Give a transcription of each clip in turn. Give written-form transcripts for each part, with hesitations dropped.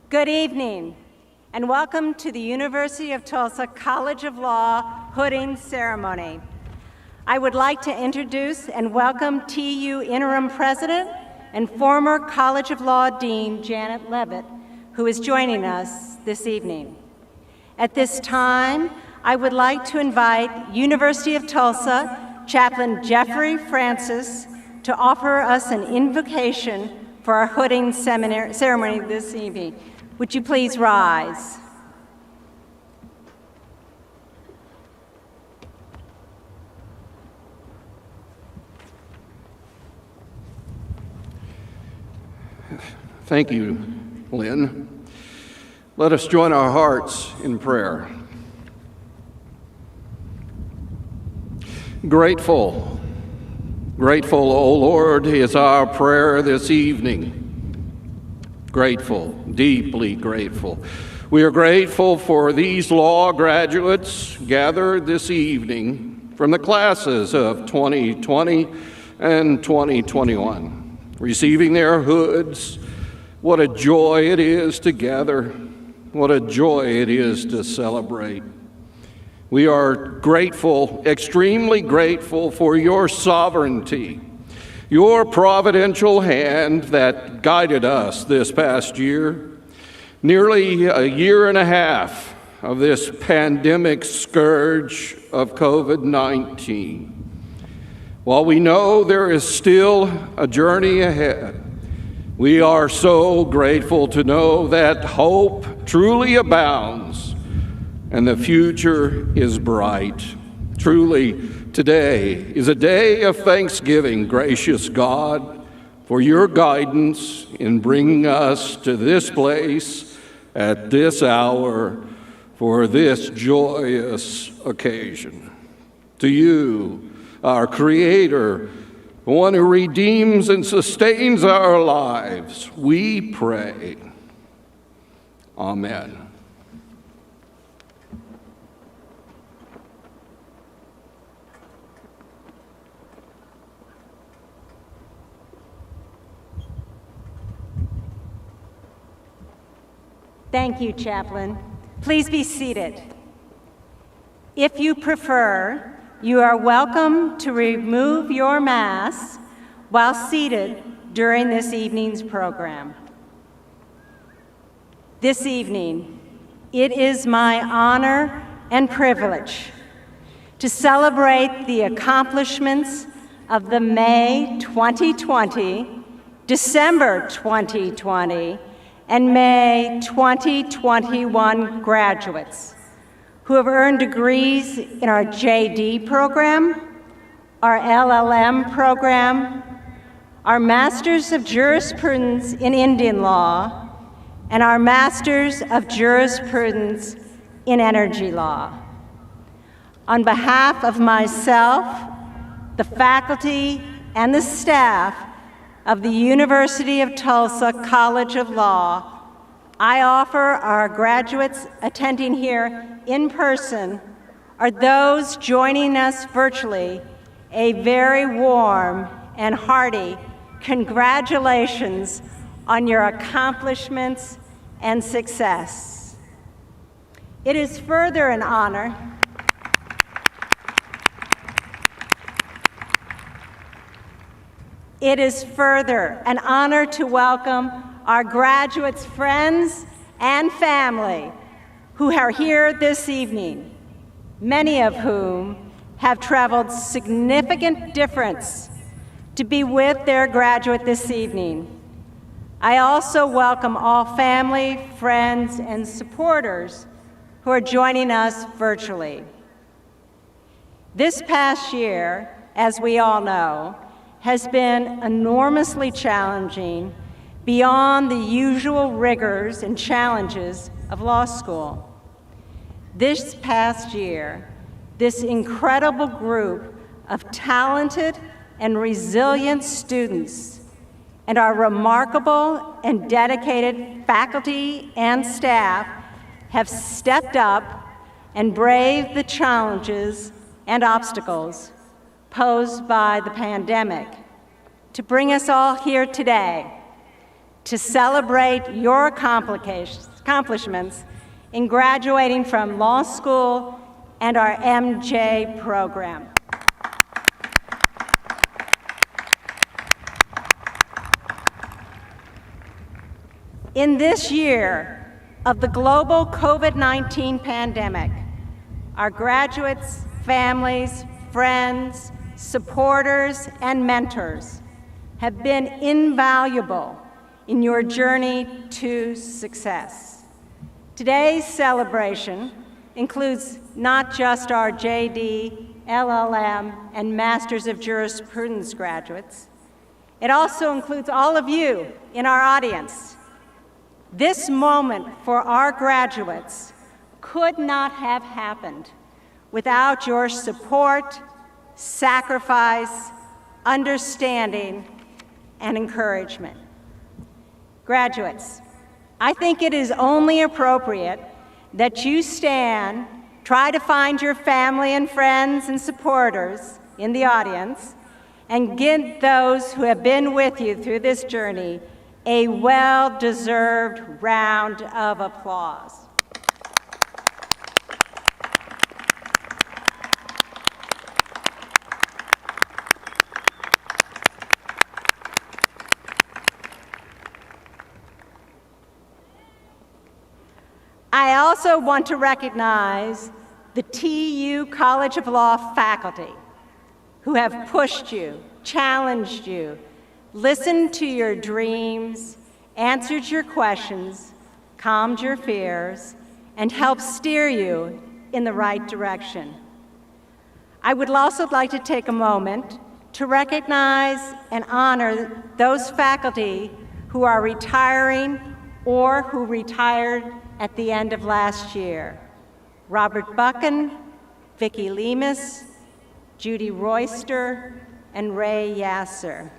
Good evening, and welcome to the University of Tulsa College of Law hooding ceremony. I would like to introduce and welcome TU Interim President and former College of Law Dean Janet Levitt, who is joining us this evening. At this time, I would like to invite University of Tulsa Chaplain Jeffrey Francis to offer us an invocation for our hooding ceremony this evening. Would you please rise? Thank you, Lynn. Let us join our hearts in prayer. Grateful, O Lord, is our prayer this evening. Grateful, deeply grateful. We are grateful for these law graduates gathered this evening from the classes of 2020 and 2021, receiving their hoods. What a joy it is to gather. What a joy it is to celebrate. We are grateful, extremely grateful for your sovereignty, your providential hand that guided us this past year, nearly a year and a half of this pandemic scourge of COVID-19. While we know there is still a journey ahead, we are so grateful to know that hope truly abounds and the future is bright. Truly, today is a day of thanksgiving, gracious God, for your guidance in bringing us to this place at this hour for this joyous occasion. To you, our Creator, the one who redeems and sustains our lives, we pray. Amen. Thank you, Chaplain. Please be seated. If you prefer, you are welcome to remove your mask while seated during this evening's program. This evening, it is my honor and privilege to celebrate the accomplishments of the May 2020, December 2020, and May 2021 graduates who have earned degrees in our JD program, our LLM program, our Masters of Jurisprudence in Indian Law, and our Masters of Jurisprudence in Energy Law. On behalf of myself, the faculty, and the staff of the University of Tulsa College of Law, I offer our graduates attending here in person or those joining us virtually a very warm and hearty congratulations on your accomplishments and success. It is further an honor to welcome our graduates' friends and family who are here this evening, many of whom have traveled significant distance to be with their graduate this evening. I also welcome all family, friends, and supporters who are joining us virtually. This past year, as we all know, has been enormously challenging beyond the usual rigors and challenges of law school. This past year, this incredible group of talented and resilient students and our remarkable and dedicated faculty and staff have stepped up and braved the challenges and obstacles posed by the pandemic to bring us all here today to celebrate your accomplishments in graduating from law school and our MJ program. In this year of the global COVID-19 pandemic, our graduates, families, friends, supporters, and mentors have been invaluable in your journey to success. Today's celebration includes not just our JD, LLM, and Masters of Jurisprudence graduates. It also includes all of you in our audience. This moment for our graduates could not have happened without your support, sacrifice, understanding, and encouragement. Graduates, I think it is only appropriate that you stand, try to find your family and friends and supporters in the audience, and give those who have been with you through this journey a well-deserved round of applause. I also want to recognize the TU College of Law faculty who have pushed you, challenged you, listened to your dreams, answered your questions, calmed your fears, and helped steer you in the right direction. I would also like to take a moment to recognize and honor those faculty who are retiring or who retired at the end of last year. Robert Buckin, Vicki Lemus, Judy Royster, and Ray Yasser.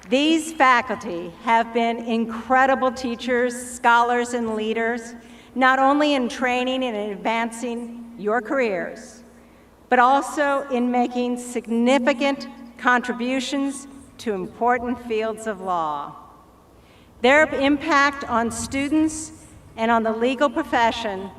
These faculty have been incredible teachers, scholars, and leaders, not only in training and advancing your careers, but also in making significant contributions to important fields of law. Their impact on students and on the legal profession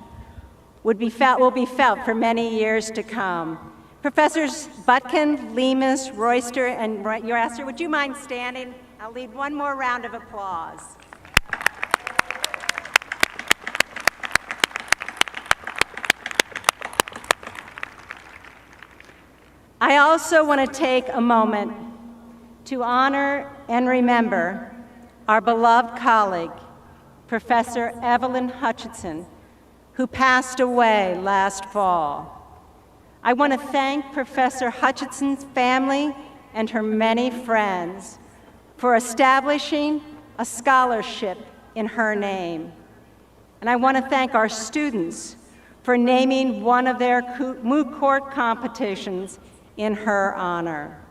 will be felt for many years to come. Professors Buckin, Lemus, Royster, and Yasser, would you mind standing? I'll lead one more round of applause. I also want to take a moment to honor and remember our beloved colleague, Professor Evelyn Hutchinson, who passed away last fall. I want to thank Professor Hutchinson's family and her many friends for establishing a scholarship in her name. And I want to thank our students for naming one of their moot court competitions in her honor.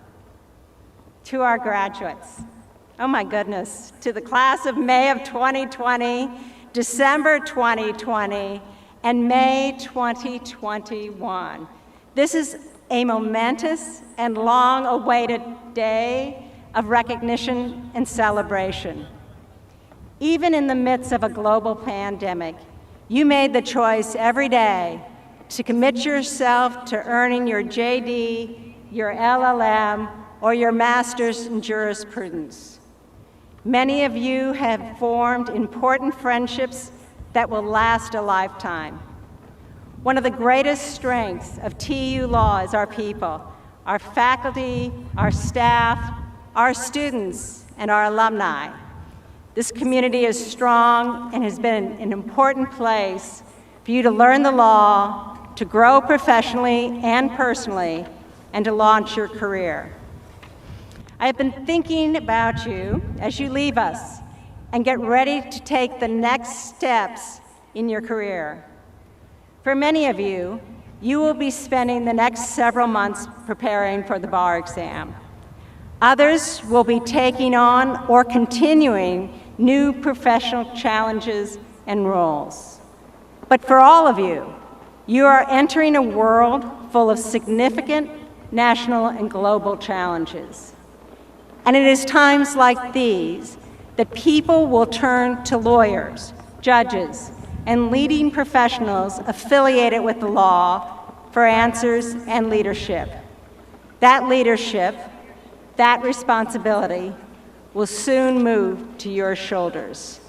To our graduates, oh my goodness, to the class of May of 2020, December 2020, and May 2021. This is a momentous and long-awaited day of recognition and celebration. Even in the midst of a global pandemic, you made the choice every day to commit yourself to earning your JD, your LLM, or your master's in jurisprudence. Many of you have formed important friendships that will last a lifetime. One of the greatest strengths of TU Law is our people, our faculty, our staff, our students, and our alumni. This community is strong and has been an important place for you to learn the law, to grow professionally and personally, and to launch your career. I have been thinking about you as you leave us and get ready to take the next steps in your career. For many of you, you will be spending the next several months preparing for the bar exam. Others will be taking on or continuing new professional challenges and roles. But for all of you, you are entering a world full of significant national, and global challenges. And it is times like these that people will turn to lawyers, judges, and leading professionals affiliated with the law for answers and leadership. That leadership, that responsibility, will soon move to your shoulders.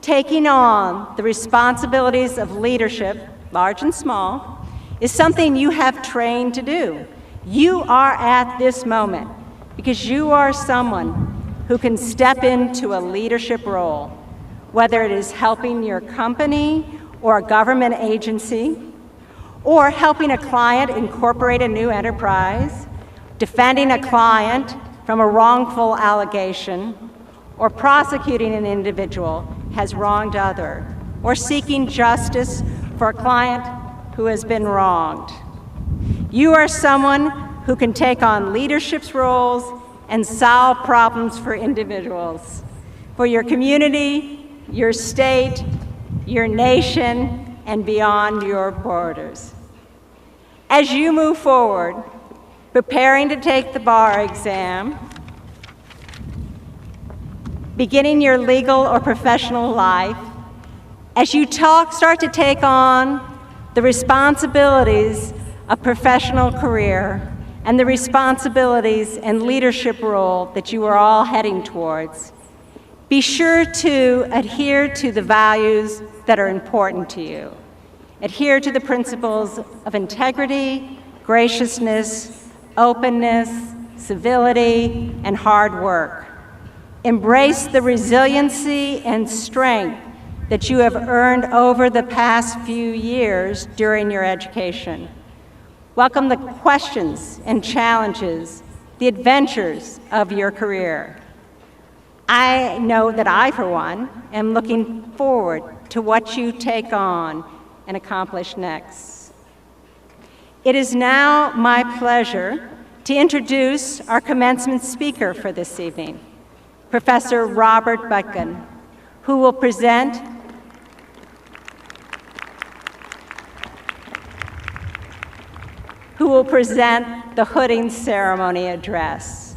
Taking on the responsibilities of leadership, large and small, is something you have trained to do. You are at this moment because you are someone who can step into a leadership role, whether it is helping your company or a government agency, or helping a client incorporate a new enterprise, defending a client from a wrongful allegation, or prosecuting an individual has wronged other, or seeking justice for a client who has been wronged. You are someone who can take on leadership roles and solve problems for individuals, for your community, your state, your nation, and beyond your borders. As you move forward, preparing to take the bar exam, beginning your legal or professional life, as you start to take on the responsibilities of professional career and the responsibilities and leadership role that you are all heading towards, be sure to adhere to the values that are important to you. Adhere to the principles of integrity, graciousness, openness, civility, and hard work. Embrace the resiliency and strength that you have earned over the past few years during your education. Welcome the questions and challenges, the adventures of your career. I know that I, for one, am looking forward to what you take on and accomplish next. It is now my pleasure to introduce our commencement speaker for this evening, Professor Robert Buckin, who will present the hooding ceremony address.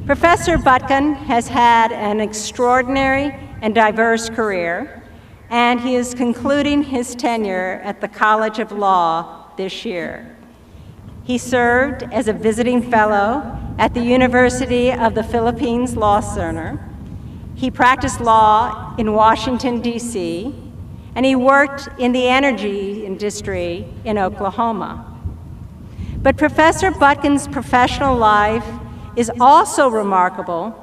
Professor Buckin has had an extraordinary and diverse career, and he is concluding his tenure at the College of Law this year. He served as a visiting fellow at the University of the Philippines Law Center. He practiced law in Washington, D.C., and he worked in the energy industry in Oklahoma. But Professor Buckin's professional life is also remarkable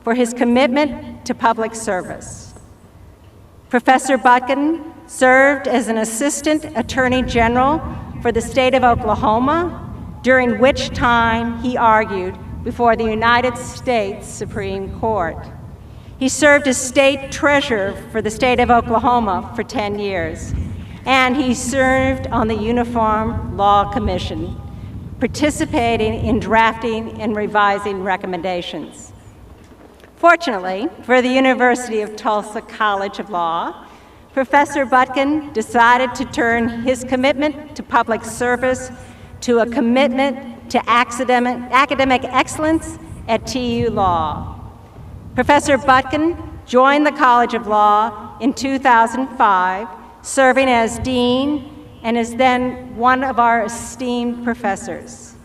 for his commitment to public service. Professor Buckin served as an Assistant Attorney General for the state of Oklahoma, during which time he argued before the United States Supreme Court. He served as State Treasurer for the state of Oklahoma for 10 years, and he served on the Uniform Law Commission, participating in drafting and revising recommendations. Fortunately, for the University of Tulsa College of Law, Professor Buckin decided to turn his commitment to public service to a commitment to academic excellence at TU Law. Professor Buckin joined the College of Law in 2005, serving as dean and is then one of our esteemed professors.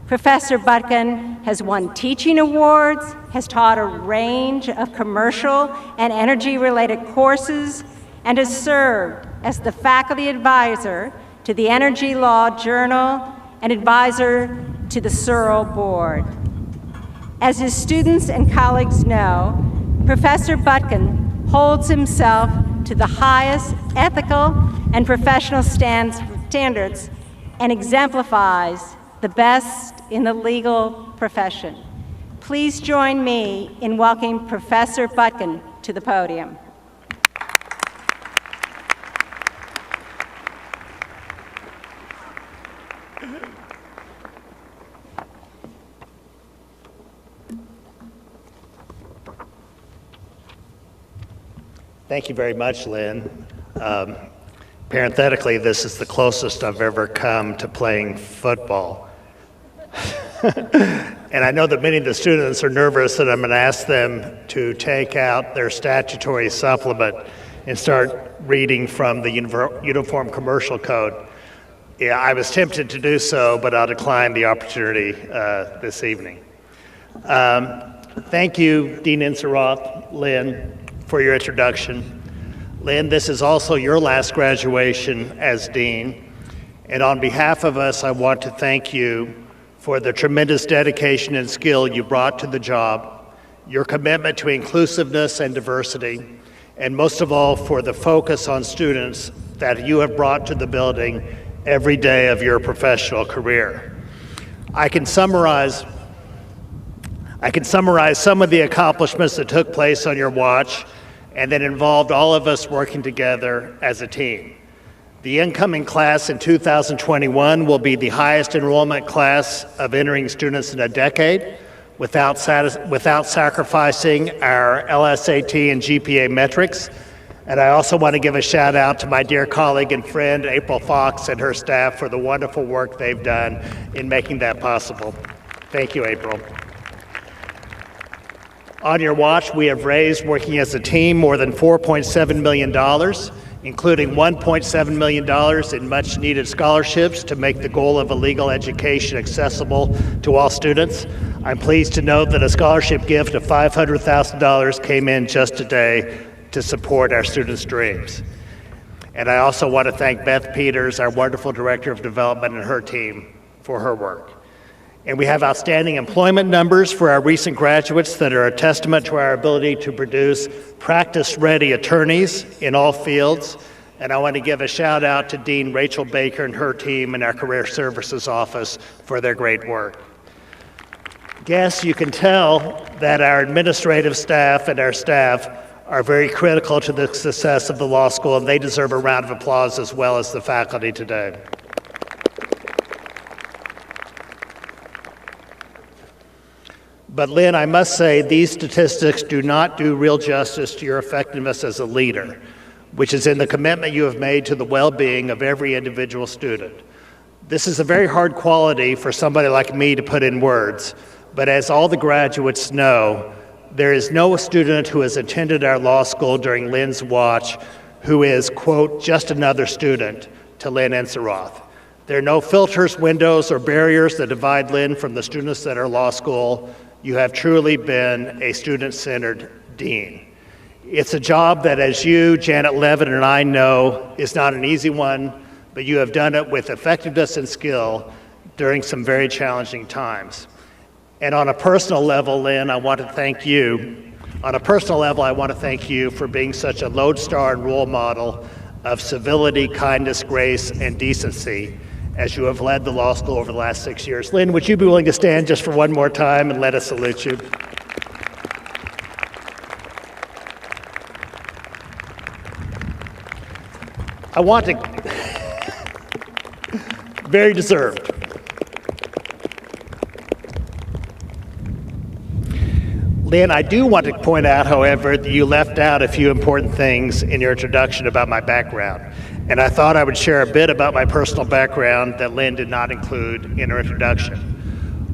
Professor Buckin has won teaching awards, has taught a range of commercial and energy-related courses, and has served as the faculty advisor to the Energy Law Journal and advisor to the Searle Board. As his students and colleagues know, Professor Buckin holds himself to the highest ethical and professional standards and exemplifies the best in the legal profession. Please join me in welcoming Professor Buckin to the podium. Thank you very much, Lynn. Parenthetically, this is the closest I've ever come to playing football. And I know that many of the students are nervous that I'm going to ask them to take out their statutory supplement and start reading from the Uniform Commercial Code. Yeah, I was tempted to do so, but I'll decline the opportunity this evening. Thank you, Dean Inseroth, Lynn, for your introduction. Lynn, this is also your last graduation as Dean, and on behalf of us, I want to thank you for the tremendous dedication and skill you brought to the job, your commitment to inclusiveness and diversity, and most of all, for the focus on students that you have brought to the building every day of your professional career. I can summarize some of the accomplishments that took place on your watch and that involved all of us working together as a team. The incoming class in 2021 will be the highest enrollment class of entering students in a decade without sacrificing our LSAT and GPA metrics. And I also want to give a shout out to my dear colleague and friend, April Fox, and her staff for the wonderful work they've done in making that possible. Thank you, April. On your watch, we have raised, working as a team, more than $4.7 million, including $1.7 million in much-needed scholarships to make the goal of a legal education accessible to all students. I'm pleased to note that a scholarship gift of $500,000 came in just today to support our students' dreams. And I also want to thank Beth Peters, our wonderful Director of Development, and her team for her work. And we have outstanding employment numbers for our recent graduates that are a testament to our ability to produce practice-ready attorneys in all fields. And I want to give a shout out to Dean Rachel Baker and her team in our Career Services Office for their great work. Guests, you can tell that our administrative staff and our staff are very critical to the success of the law school, and they deserve a round of applause as well as the faculty today. But Lynn, I must say, these statistics do not do real justice to your effectiveness as a leader, which is in the commitment you have made to the well-being of every individual student. This is a very hard quality for somebody like me to put in words, but as all the graduates know, there is no student who has attended our law school during Lynn's watch who is, quote, just another student to Lynn Inseroth. There are no filters, windows, or barriers that divide Lynn from the students at our law school. You have truly been a student-centered dean. It's a job that, as you, Janet Levin, and I know, is not an easy one, but you have done it with effectiveness and skill during some very challenging times. And on a personal level, Lynn, I want to thank you. On a personal level, I want to thank you for being such a lodestar and role model of civility, kindness, grace, and decency as you have led the law school over the last 6 years. Lynn, would you be willing to stand just for one more time and let us salute you? I want to, very deserved. Lynn, I do want to point out, however, that you left out a few important things in your introduction about my background. And I thought I would share a bit about my personal background that Lynn did not include in her introduction.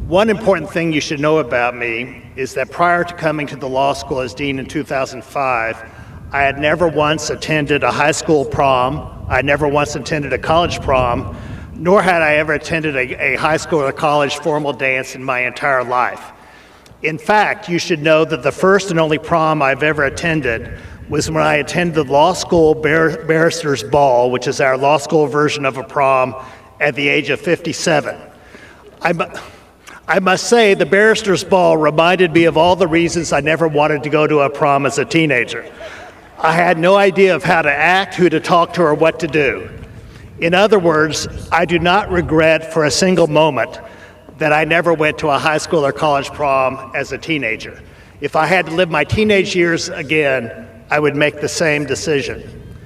One important thing you should know about me is that prior to coming to the law school as dean in 2005, I had never once attended a high school prom, I never once attended a college prom, nor had I ever attended a high school or college formal dance in my entire life. In fact, you should know that the first and only prom I've ever attended was when I attended the law school barrister's ball, which is our law school version of a prom, at the age of 57. I must say the barrister's ball reminded me of all the reasons I never wanted to go to a prom as a teenager. I had no idea of how to act, who to talk to, or what to do. In other words, I do not regret for a single moment that I never went to a high school or college prom as a teenager. If I had to live my teenage years again, I would make the same decision.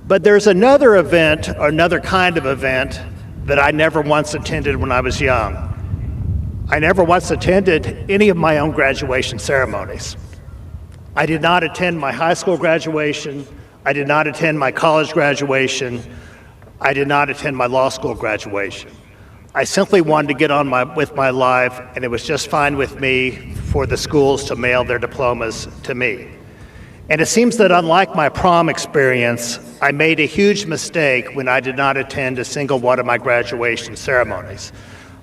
But there's another event, or another kind of event, that I never once attended when I was young. I never once attended any of my own graduation ceremonies. I did not attend my high school graduation. I did not attend my college graduation. I did not attend my law school graduation. I simply wanted to get on with my life, and it was just fine with me for the schools to mail their diplomas to me. And it seems that unlike my prom experience, I made a huge mistake when I did not attend a single one of my graduation ceremonies.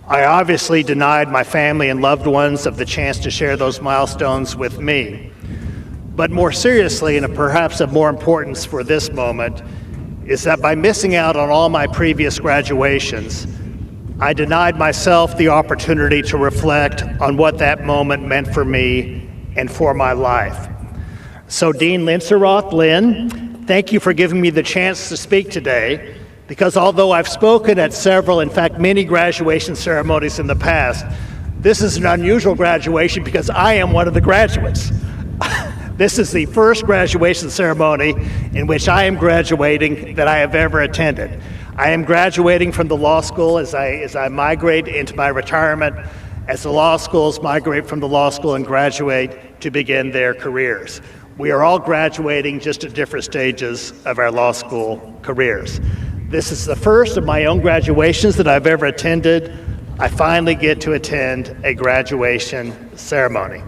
I obviously denied my family and loved ones of the chance to share those milestones with me. But more seriously, and perhaps of more importance for this moment, is that by missing out on all my previous graduations, I denied myself the opportunity to reflect on what that moment meant for me and for my life. So Dean Linseroth, Lynn, thank you for giving me the chance to speak today, because although I've spoken at several, in fact many graduation ceremonies in the past, this is an unusual graduation because I am one of the graduates. This is the first graduation ceremony in which I am graduating that I have ever attended. I am graduating from the law school as I migrate into my retirement, as the law schools migrate from the law school and graduate to begin their careers. We are all graduating just at different stages of our law school careers. This is the first of my own graduations that I've ever attended. I finally get to attend a graduation ceremony.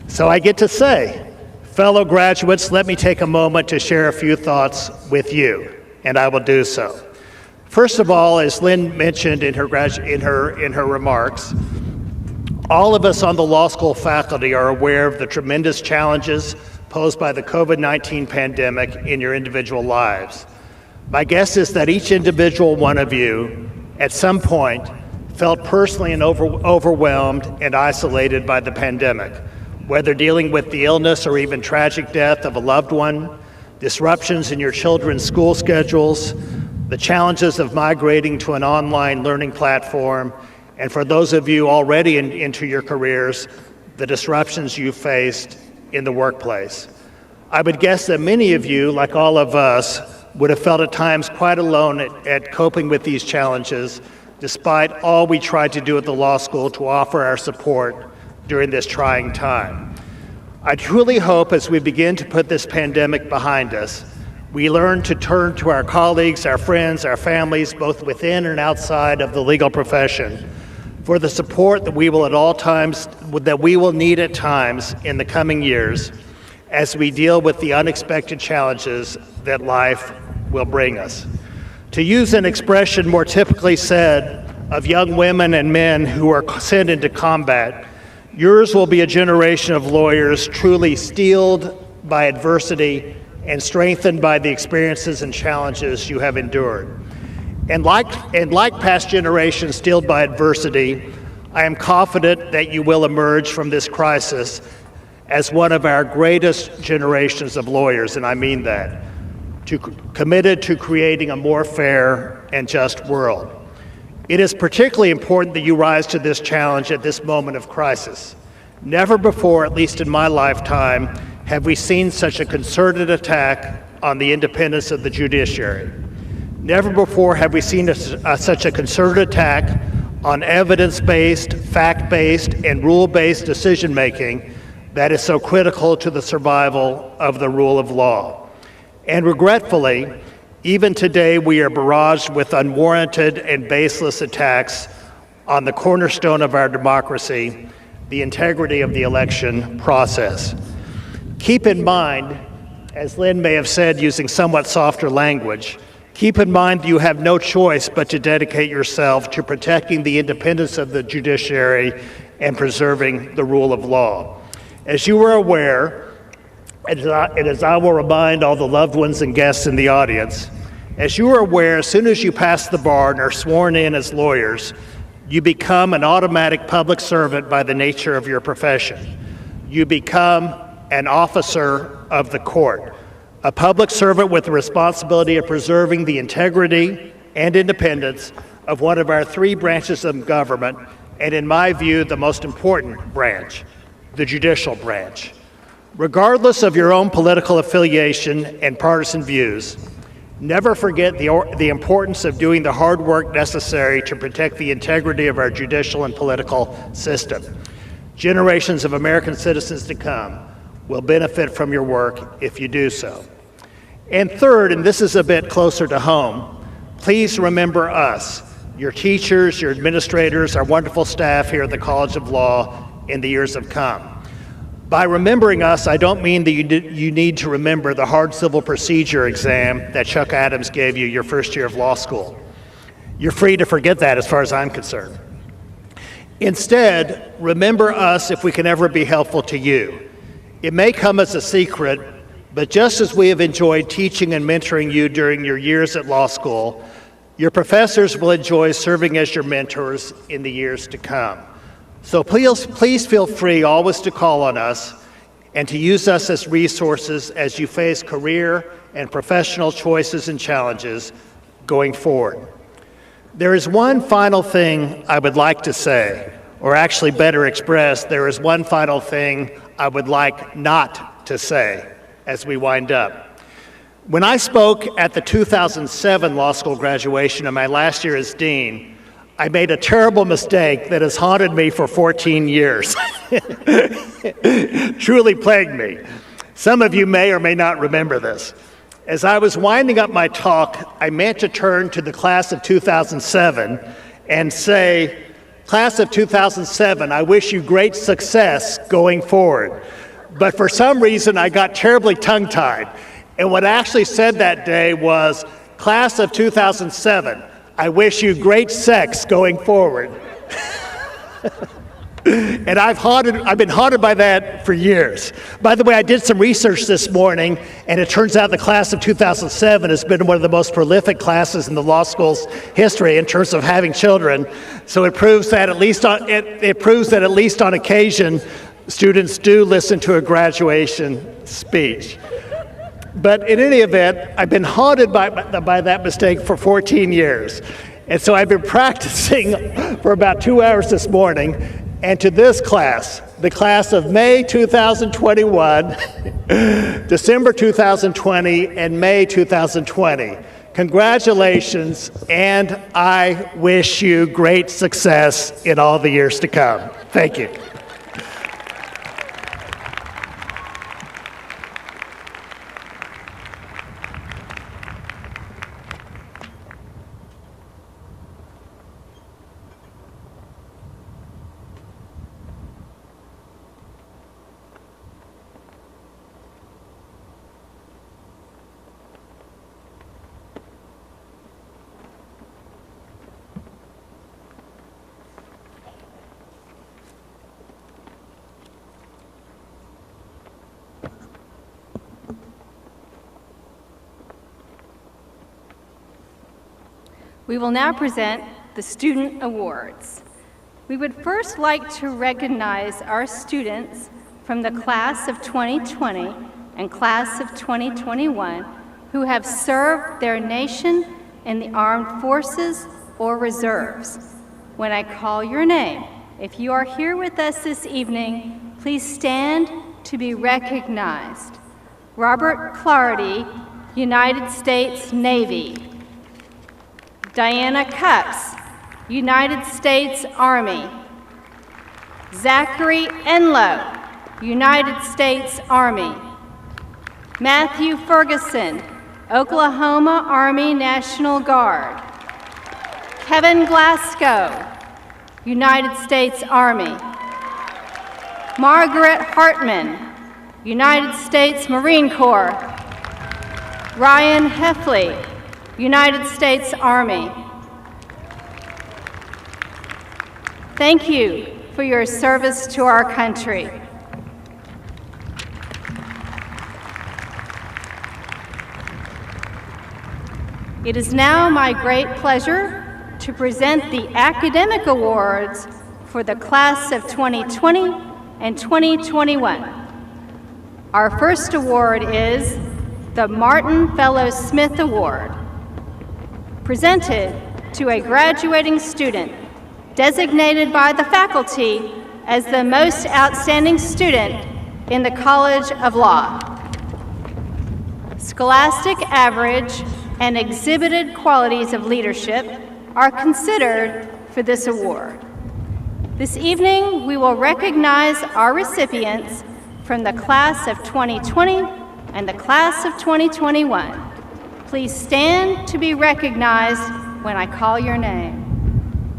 So I get to say, fellow graduates, let me take a moment to share a few thoughts with you, and I will do so. First of all, as Lynn mentioned in her remarks, all of us on the law school faculty are aware of the tremendous challenges posed by the COVID-19 pandemic in your individual lives. My guess is that each individual one of you, at some point, felt personally and overwhelmed and isolated by the pandemic, whether dealing with the illness or even tragic death of a loved one, disruptions in your children's school schedules, the challenges of migrating to an online learning platform, and for those of you already into your careers, the disruptions you faced in the workplace. I would guess that many of you, like all of us, would have felt at times quite alone at coping with these challenges, despite all we tried to do at the law school to offer our support during this trying time. I truly hope as we begin to put this pandemic behind us, we learn to turn to our colleagues, our friends, our families, both within and outside of the legal profession, for the support that we will need at times in the coming years as we deal with the unexpected challenges that life will bring us. To use an expression more typically said of young women and men who are sent into combat, yours will be a generation of lawyers truly steeled by adversity and strengthened by the experiences and challenges you have endured. And like past generations steeled by adversity, I am confident that you will emerge from this crisis as one of our greatest generations of lawyers, and I mean that, committed to creating a more fair and just world. It is particularly important that you rise to this challenge at this moment of crisis. Never before, at least in my lifetime, have we seen such a concerted attack on the independence of the judiciary. Never before have we seen such a concerted attack on evidence-based, fact-based, and rule-based decision-making that is so critical to the survival of the rule of law. And regretfully, even today we are barraged with unwarranted and baseless attacks on the cornerstone of our democracy, the integrity of the election process. Keep in mind, as Lynn may have said using somewhat softer language, keep in mind that you have no choice but to dedicate yourself to protecting the independence of the judiciary and preserving the rule of law. As you are aware, and as I will remind all the loved ones and guests in the audience, as you are aware, as soon as you pass the bar and are sworn in as lawyers, you become an automatic public servant by the nature of your profession. You become an officer of the court, a public servant with the responsibility of preserving the integrity and independence of one of our three branches of government, and in my view, the most important branch, the judicial branch. Regardless of your own political affiliation and partisan views, never forget the importance of doing the hard work necessary to protect the integrity of our judicial and political system. Generations of American citizens to come will benefit from your work if you do so. And third, and this is a bit closer to home, please remember us. your teachers, your administrators, our wonderful staff here at the College of Law in the years to come. By remembering us, I don't mean that you need to remember the hard civil procedure exam that Chuck Adams gave you your first year of law school. You're free to forget that as far as I'm concerned. Instead, remember us if we can ever be helpful to you. It may come as a secret, but just as we have enjoyed teaching and mentoring you during your years at law school, your professors will enjoy serving as your mentors in the years to come. So please feel free always to call on us and to use us as resources as you face career and professional choices and challenges going forward. There is one final thing I would like to say, or actually better expressed, there is one final thing I would like not to say as we wind up. When I spoke at the 2007 law school graduation in my last year as dean, I made a terrible mistake that has haunted me for 14 years. Truly plagued me. Some of you may or may not remember this. As I was winding up my talk, I meant to turn to the class of 2007 and say, "Class of 2007, I wish you great success going forward." But for some reason, I got terribly tongue-tied. And what I actually said that day was, "Class of 2007, I wish you great sex going forward." And I've been haunted by that for years. By the way, I did some research this morning, and it turns out the class of 2007 has been one of the most prolific classes in the law school's history in terms of having children. So it proves that at least on occasion, students do listen to a graduation speech. But in any event, I've been haunted by that mistake for 14 years. And so I've been practicing for about 2 hours this morning. And to this class, the class of May 2021, December 2020, and May 2020, congratulations, and I wish you great success in all the years to come. Thank you. We will now present the Student Awards. We would first like to recognize our students from the class of 2020 and class of 2021 who have served their nation in the armed forces or reserves. When I call your name, if you are here with us this evening, please stand to be recognized. Robert Clardy, United States Navy. Diana Cups, United States Army. Zachary Enlow, United States Army. Matthew Ferguson, Oklahoma Army National Guard. Kevin Glasgow, United States Army. Margaret Hartman, United States Marine Corps. Ryan Heffley, United States Army. Thank you for your service to our country. It is now my great pleasure to present the academic awards for the class of 2020 and 2021. Our first award is the Martin Fellow Smith Award, presented to a graduating student designated by the faculty as the most outstanding student in the College of Law. Scholastic average and exhibited qualities of leadership are considered for this award. This evening, we will recognize our recipients from the class of 2020 and the class of 2021. Please stand to be recognized when I call your name.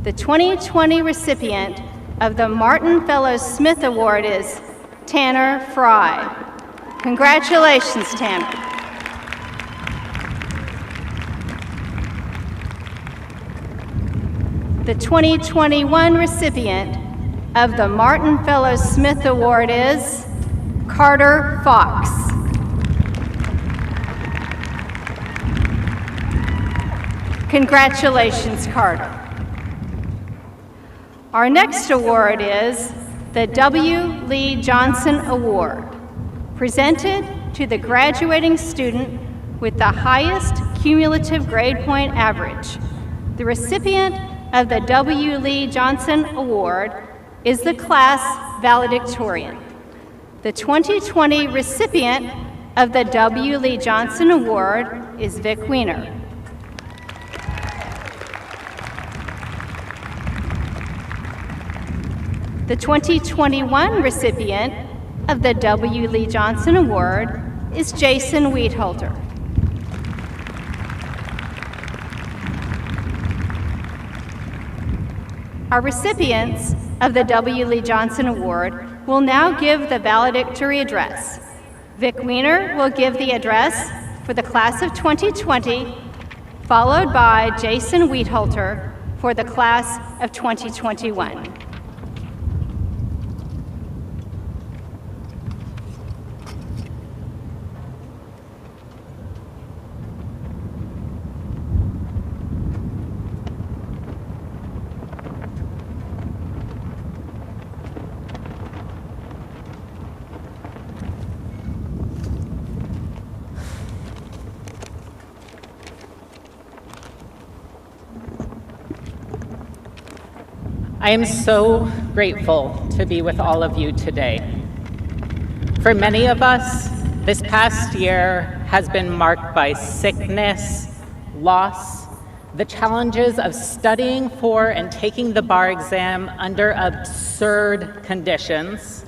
The 2020 recipient of the Martin Fellows Smith Award is Tanner Fry. Congratulations, Tanner. The 2021 recipient of the Martin Fellows Smith Award is Carter Fox. Congratulations, Carter. Our next award is the W. Lee Johnson Award, presented to the graduating student with the highest cumulative grade point average. The recipient of the W. Lee Johnson Award is the class valedictorian. The 2020 recipient of the W. Lee Johnson Award is Vic Weiner. The 2021 recipient of the W. Lee Johnson Award is Jason Wiedholter. Our recipients of the W. Lee Johnson Award will now give the valedictory address. Vic Weiner will give the address for the class of 2020, followed by Jason Wiedholter for the class of 2021. I am so grateful to be with all of you today. For many of us, this past year has been marked by sickness, loss, the challenges of studying for and taking the bar exam under absurd conditions,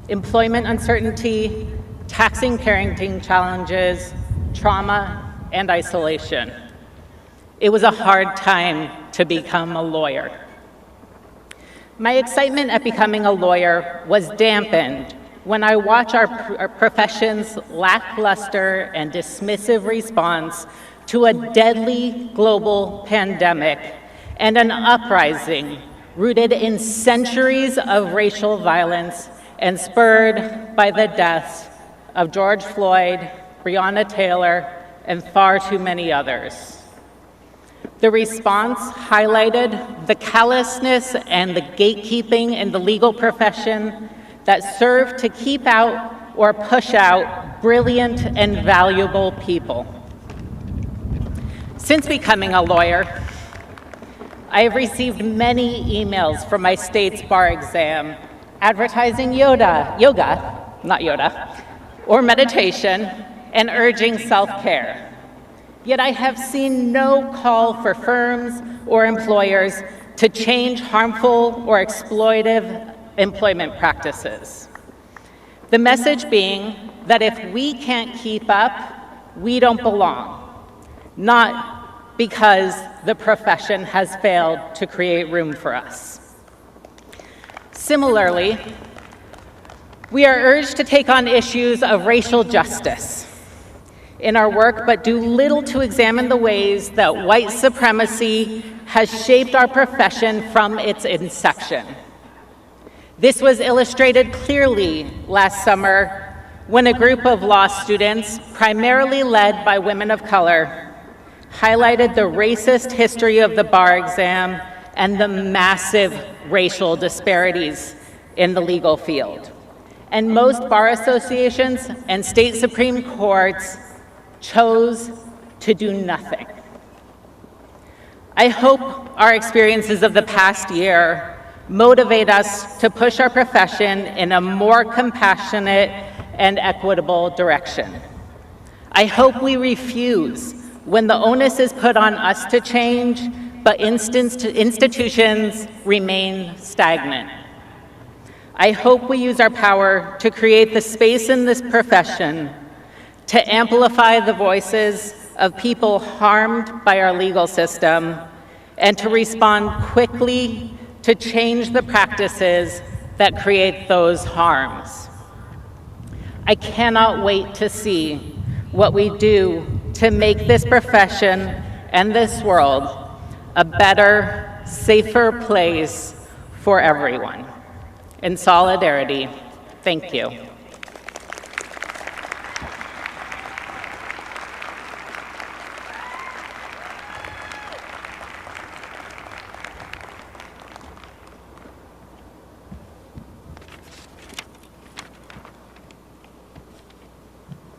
employment uncertainty, taxing parenting challenges, trauma, and isolation. It was a hard time to become a lawyer. My excitement at becoming a lawyer was dampened when I watched our profession's lackluster and dismissive response to a deadly global pandemic and an uprising rooted in centuries of racial violence and spurred by the deaths of George Floyd, Breonna Taylor, and far too many others. The response highlighted the callousness and the gatekeeping in the legal profession that serve to keep out or push out brilliant and valuable people. Since becoming a lawyer, I have received many emails from my state's bar exam advertising yoga, or meditation, and urging self-care. Yet I have seen no call for firms or employers to change harmful or exploitive employment practices. The message being that if we can't keep up, we don't belong, not because the profession has failed to create room for us. Similarly, we are urged to take on issues of racial justice in our work, but do little to examine the ways that white supremacy has shaped our profession from its inception. This was illustrated clearly last summer when a group of law students, primarily led by women of color, highlighted the racist history of the bar exam and the massive racial disparities in the legal field. And most bar associations and state Supreme Courts chose to do nothing. I hope our experiences of the past year motivate us to push our profession in a more compassionate and equitable direction. I hope we refuse when the onus is put on us to change, but institutions remain stagnant. I hope we use our power to create the space in this profession to amplify the voices of people harmed by our legal system and to respond quickly to change the practices that create those harms. I cannot wait to see what we do to make this profession and this world a better, safer place for everyone. In solidarity, thank you.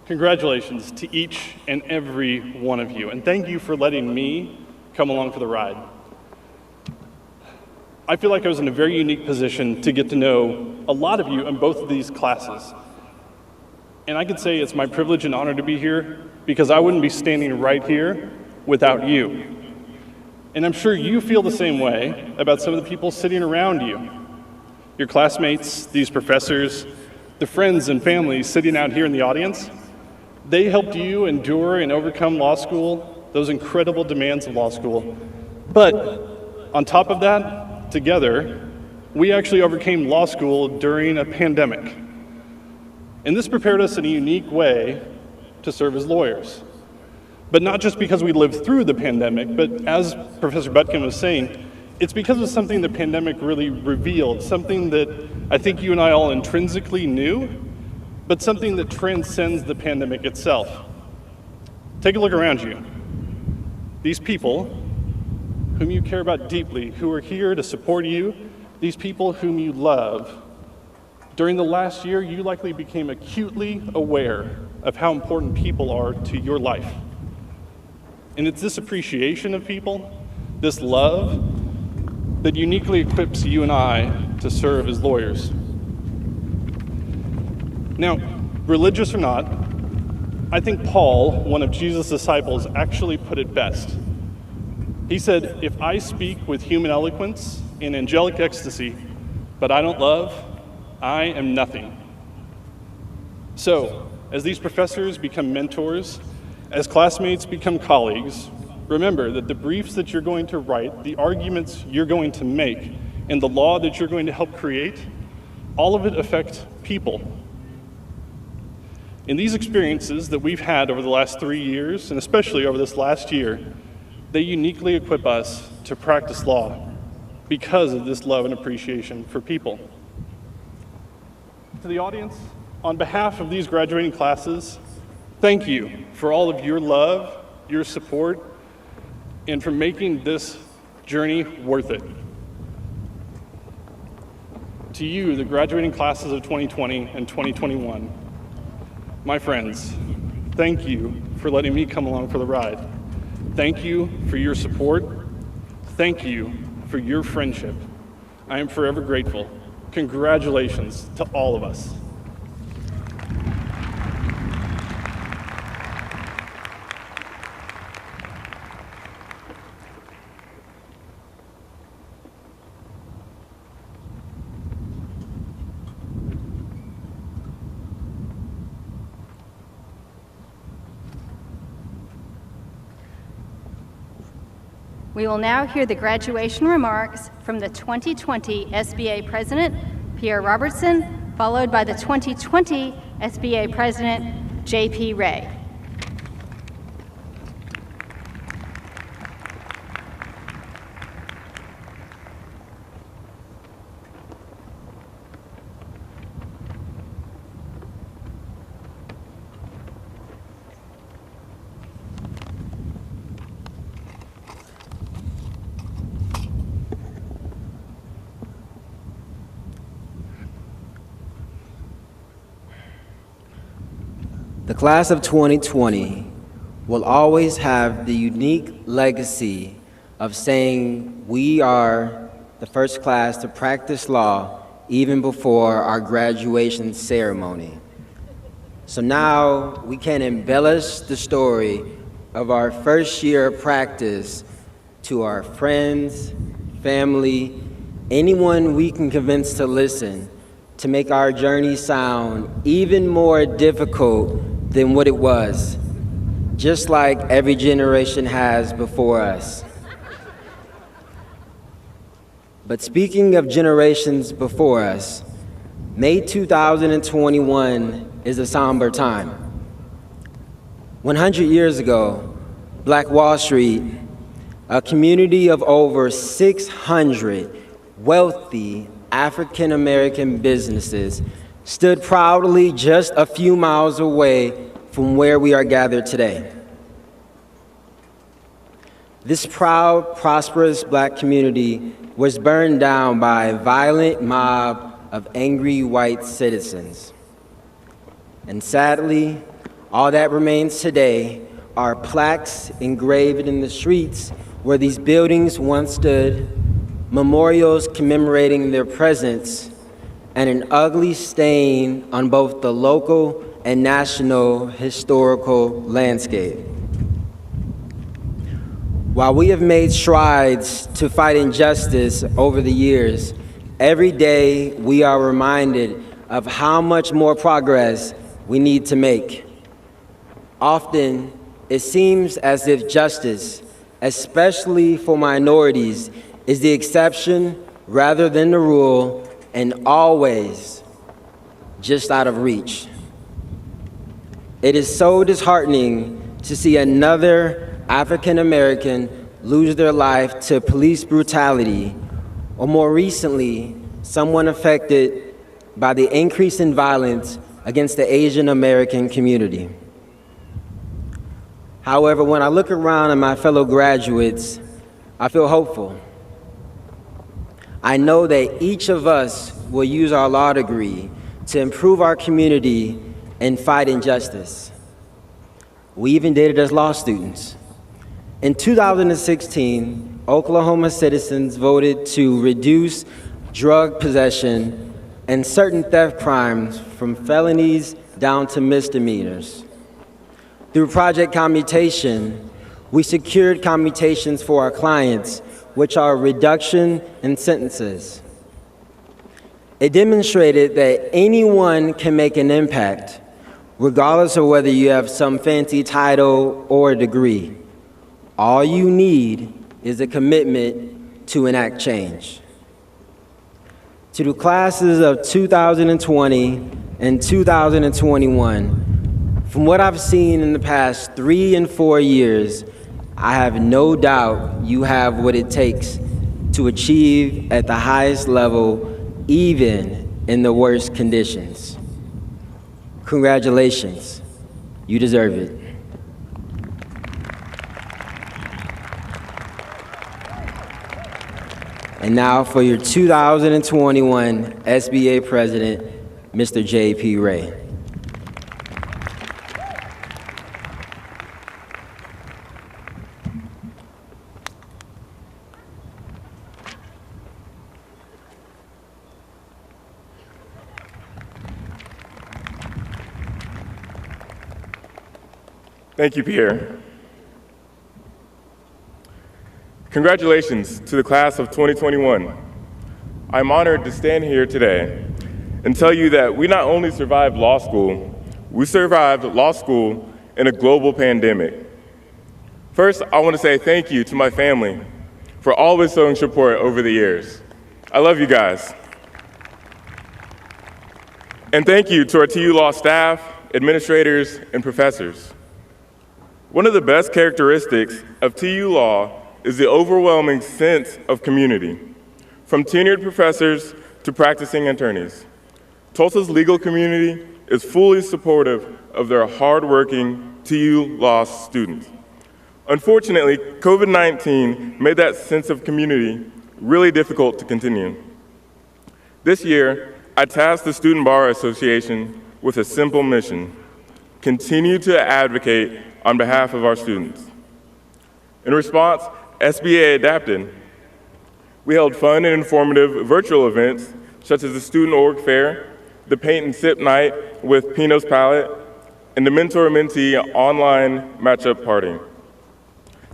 Congratulations to each and every one of you, and thank you for letting me come along for the ride. I feel like I was in a very unique position to get to know a lot of you in both of these classes. And I could say it's my privilege and honor to be here because I wouldn't be standing right here without you. And I'm sure you feel the same way about some of the people sitting around you. Your classmates, these professors, the friends and families sitting out here in the audience. They helped you endure and overcome law school, those incredible demands of law school. But on top of that, together, we actually overcame law school during a pandemic. And this prepared us in a unique way to serve as lawyers. But not just because we lived through the pandemic, but as Professor Buckin was saying, it's because of something the pandemic really revealed, something that I think you and I all intrinsically knew, but something that transcends the pandemic itself. Take a look around you. These people whom you care about deeply, who are here to support you, these people whom you love, during the last year, you likely became acutely aware of how important people are to your life. And it's this appreciation of people, this love, that uniquely equips you and I to serve as lawyers. Now, religious or not, I think Paul, one of Jesus' disciples, actually put it best. He said, if I speak with human eloquence and angelic ecstasy, but I don't love, I am nothing. So, as these professors become mentors, as classmates become colleagues, remember that the briefs that you're going to write, the arguments you're going to make, and the law that you're going to help create, all of it affect people. In these experiences that we've had over the last 3 years, and especially over this last year, they uniquely equip us to practice law because of this love and appreciation for people. To the audience, on behalf of these graduating classes, thank you for all of your love, your support, and for making this journey worth it. To you, the graduating classes of 2020 and 2021, my friends, thank you for letting me come along for the ride. Thank you for your support. Thank you for your friendship. I am forever grateful. Congratulations to all of us. We will now hear the graduation remarks from the 2020 Sba President, Pierre Robertson, followed by the 2020 Sba President, J.P. Ray. The class of 2020 will always have the unique legacy of saying we are the first class to practice law even before our graduation ceremony. So now we can embellish the story of our first year of practice to our friends, family, anyone we can convince to listen, to make our journey sound even more difficult than what it was, just like every generation has before us. But speaking of generations before us, May 2021 is a somber time. 100 years ago, Black Wall Street, a community of over 600 wealthy African American businesses, stood proudly just a few miles away from where we are gathered today. This proud, prosperous Black community was burned down by a violent mob of angry white citizens. And sadly, all that remains today are plaques engraved in the streets where these buildings once stood, memorials commemorating their presence, and an ugly stain on both the local and national historical landscape. While we have made strides to fight injustice over the years, every day we are reminded of how much more progress we need to make. Often, it seems as if justice, especially for minorities, is the exception rather than the rule, and always just out of reach. It is so disheartening to see another African American lose their life to police brutality, or more recently, someone affected by the increase in violence against the Asian American community. However, when I look around at my fellow graduates, I feel hopeful. I know that each of us will use our law degree to improve our community and fight injustice. We even did it as law students. In 2016, Oklahoma citizens voted to reduce drug possession and certain theft crimes from felonies down to misdemeanors. Through Project Commutation, we secured commutations for our clients, which are a reduction in sentences. It demonstrated that anyone can make an impact, regardless of whether you have some fancy title or a degree. All you need is a commitment to enact change. To the classes of 2020 and 2021, from what I've seen in the past 3 and 4 years, I have no doubt you have what it takes to achieve at the highest level, even in the worst conditions. Congratulations, you deserve it. And now for your 2021 SBA President, Mr. J.P. Ray. Thank you, Pierre. Congratulations to the class of 2021. I'm honored to stand here today and tell you that we not only survived law school, we survived law school in a global pandemic. First, I want to say thank you to my family for always showing support over the years. I love you guys. And thank you to our TU Law staff, administrators, and professors. One of the best characteristics of TU Law is the overwhelming sense of community, from tenured professors to practicing attorneys. Tulsa's legal community is fully supportive of their hardworking TU Law students. Unfortunately, COVID-19 made that sense of community really difficult to continue. This year, I tasked the Student Bar Association with a simple mission: continue to advocate on behalf of our students. In response, SBA adapted. We held fun and informative virtual events, such as the Student Org Fair, the Paint and Sip Night with Pino's Palette, and the Mentor-Mentee online matchup party.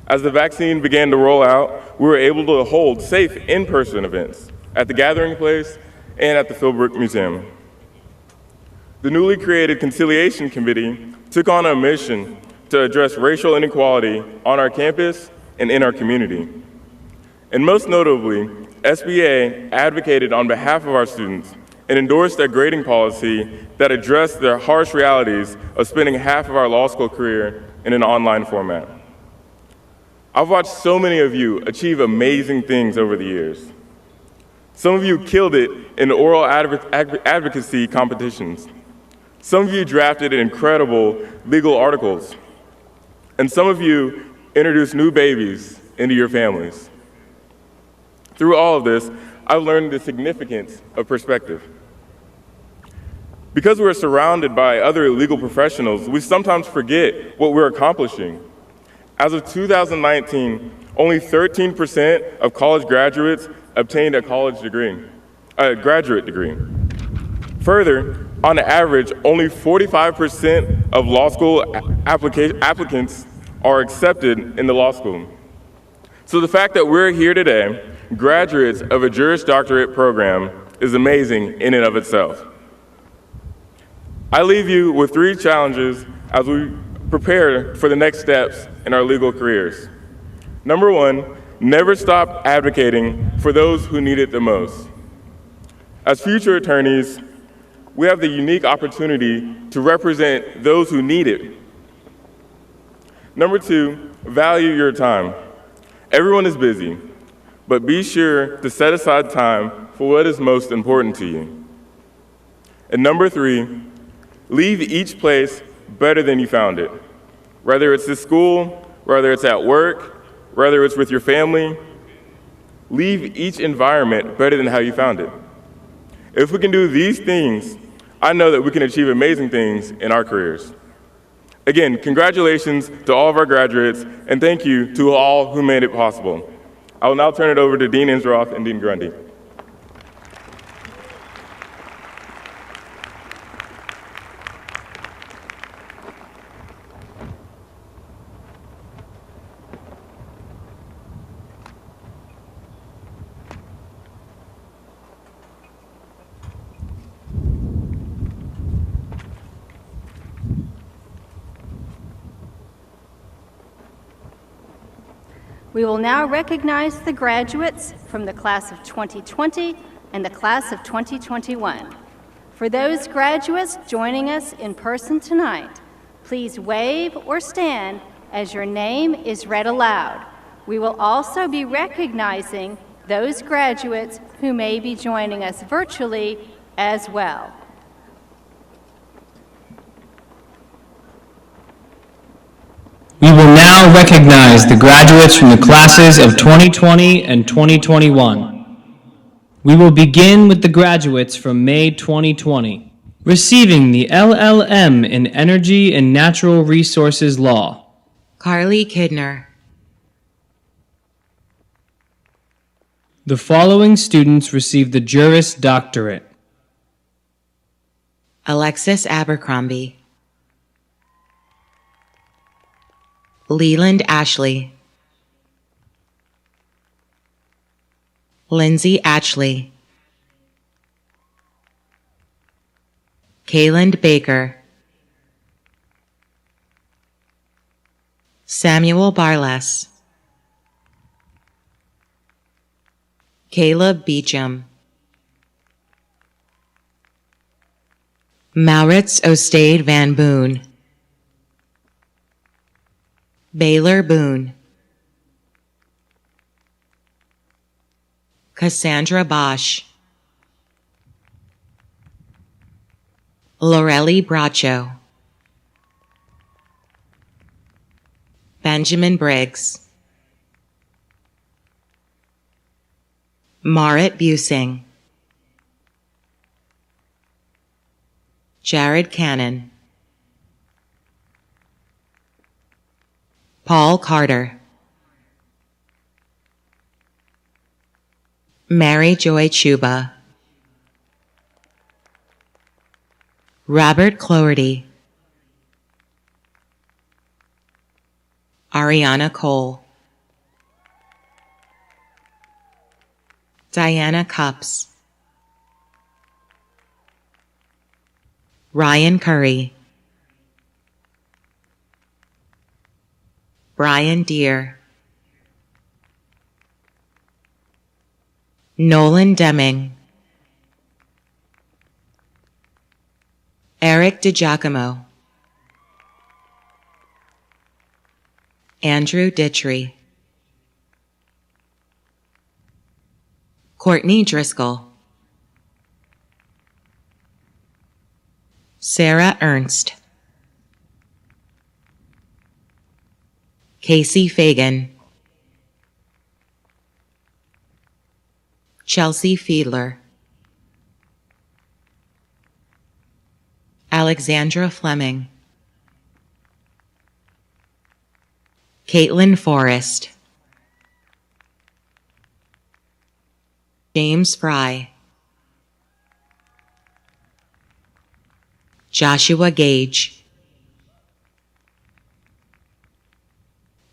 As the vaccine began to roll out, we were able to hold safe in-person events at the Gathering Place and at the Philbrook Museum. The newly created Conciliation Committee took on a mission to address racial inequality on our campus and in our community. And most notably, SBA advocated on behalf of our students and endorsed a grading policy that addressed the harsh realities of spending half of our law school career in an online format. I've watched so many of you achieve amazing things over the years. Some of you killed it in oral advocacy competitions. Some of you drafted incredible legal articles. And some of you introduced new babies into your families. Through all of this, I've learned the significance of perspective. Because we're surrounded by other legal professionals, we sometimes forget what we're accomplishing. As of 2019, only 13% of college graduates obtained a graduate degree. Further, on average, only 45% of law school applicants are accepted in the law school. So the fact that we're here today, graduates of a Juris Doctorate program, is amazing in and of itself. I leave you with 3 challenges as we prepare for the next steps in our legal careers. Number 1, never stop advocating for those who need it the most. As future attorneys, we have the unique opportunity to represent those who need it. Number 2, value your time. Everyone is busy, but be sure to set aside time for what is most important to you. And number 3, leave each place better than you found it. Whether it's at school, whether it's at work, whether it's with your family, leave each environment better than how you found it. If we can do these things, I know that we can achieve amazing things in our careers. Again, congratulations to all of our graduates, and thank you to all who made it possible. I will now turn it over to Dean Insroth and Dean Grundy. We will now recognize the graduates from the class of 2020 and the class of 2021. For those graduates joining us in person tonight, please wave or stand as your name is read aloud. We will also be recognizing those graduates who may be joining us virtually as well. We will now recognize the graduates from the classes of 2020 and 2021. We will begin with the graduates from May 2020, receiving the LLM in Energy and Natural Resources Law. Carly Kidner. The following students received the Juris Doctorate. Alexis Abercrombie. Leland Ashley. Lindsay Ashley. Kayland Baker. Samuel Barles. Caleb Beecham. Maurits Ostade Van Boon. Baylor Boone. Cassandra Bosch. Lorelli Bracho. Benjamin Briggs. Marit Busing. Jared Cannon. Paul Carter. Mary Joy Chuba. Robert Cloherty. Ariana Cole. Diana Cups. Ryan Curry. Brian Deere. Nolan Deming, Eric DiGiacomo, Andrew Dittrey, Courtney Driscoll, Sarah Ernst, Casey Fagan, Chelsea Fiedler, Alexandra Fleming, Caitlin Forrest, James Fry, Joshua Gage,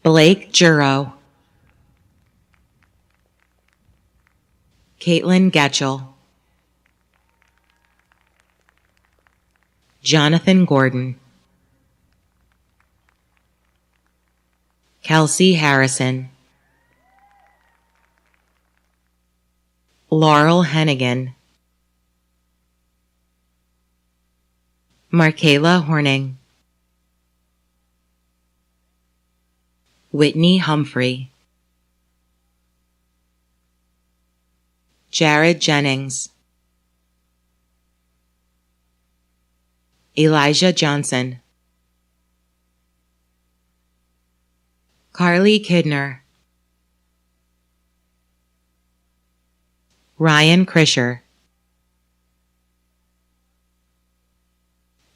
Blake Juro, Caitlin Getchell, Jonathan Gordon, Kelsey Harrison, Laurel Hennigan, Markayla Horning, Whitney Humphrey, Jared Jennings, Elijah Johnson, Carly Kidner, Ryan Krischer,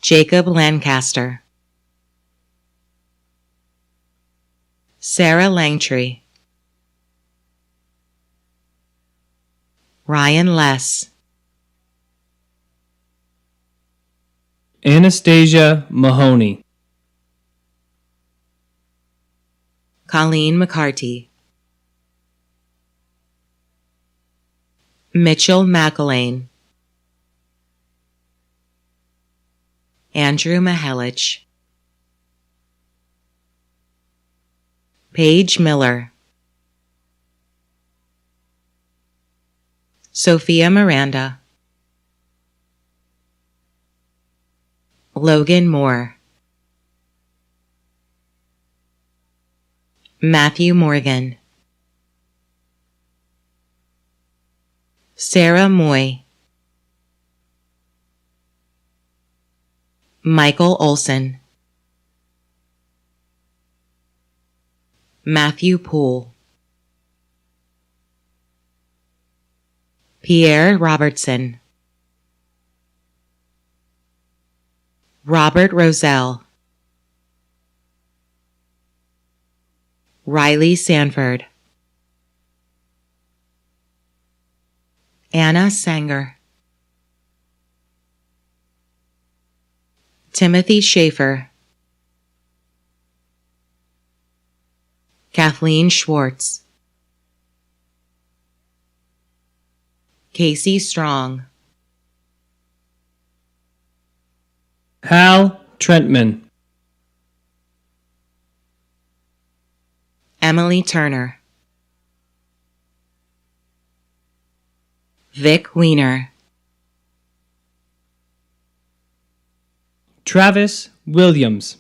Jacob Lancaster, Sarah Langtree, Ryan Less, Anastasia Mahoney, Colleen McCarty, Mitchell McElwain, Andrew Mahelich, Paige Miller, Sophia Miranda, Logan Moore, Matthew Morgan, Sarah Moy, Michael Olson, Matthew Poole, Pierre Robertson, Robert Roselle, Riley Sanford, Anna Sanger, Timothy Schaefer, Kathleen Schwartz, Casey Strong, Hal Trentman, Emily Turner, Vic Weiner, Travis Williams,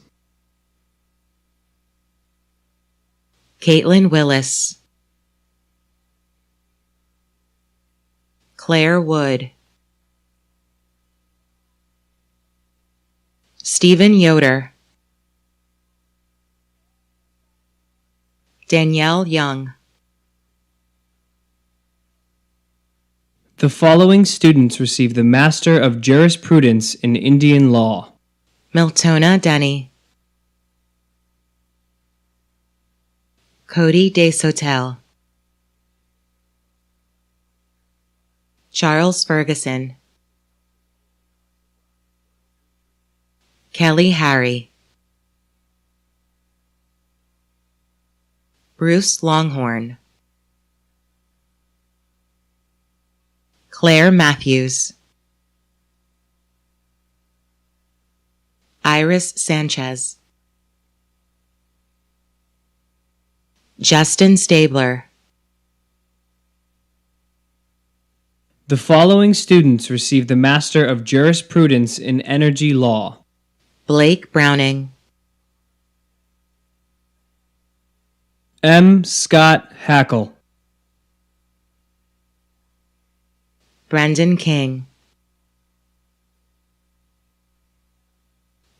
Caitlin Willis, Claire Wood, Stephen Yoder, Danielle Young. The following students receive the Master of Jurisprudence in Indian Law: Miltona Denny, Cody Desotel, Charles Ferguson, Kelly Harry, Bruce Longhorn, Claire Matthews, Iris Sanchez, Justin Stabler, The following students received the Master of Jurisprudence in Energy Law. Blake Browning, M. Scott Hackle, Brendan King,